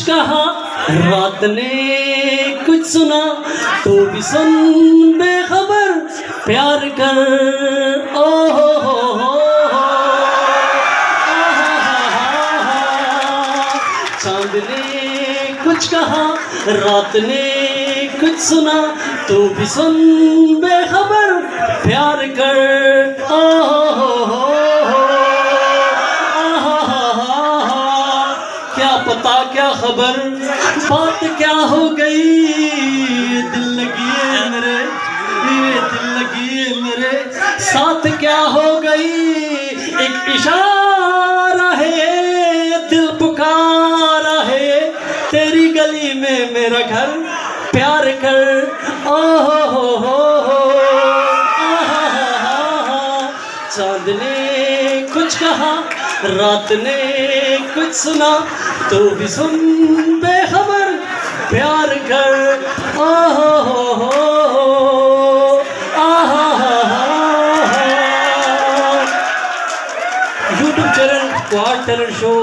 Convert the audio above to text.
कहा रात ने कुछ सुना तो भी सुन बेखबर प्यार कर। ओ हो चांद ने कुछ कहा रात ने कुछ सुना तो भी सुन बेखबर प्यार कर। ओ क्या पता क्या खबर बात क्या हो गई, दिल लगी है मेरे, दिल लगी है मेरे साथ क्या हो गई। एक इशारा है दिल पुकारा है, तेरी गली में मेरा घर प्यार कर। ओ हो चांद ने कुछ कहा रात ने कुछ सुना तो भी सुन बेखबर प्यार कर। ओ हो YouTube channel quad talent show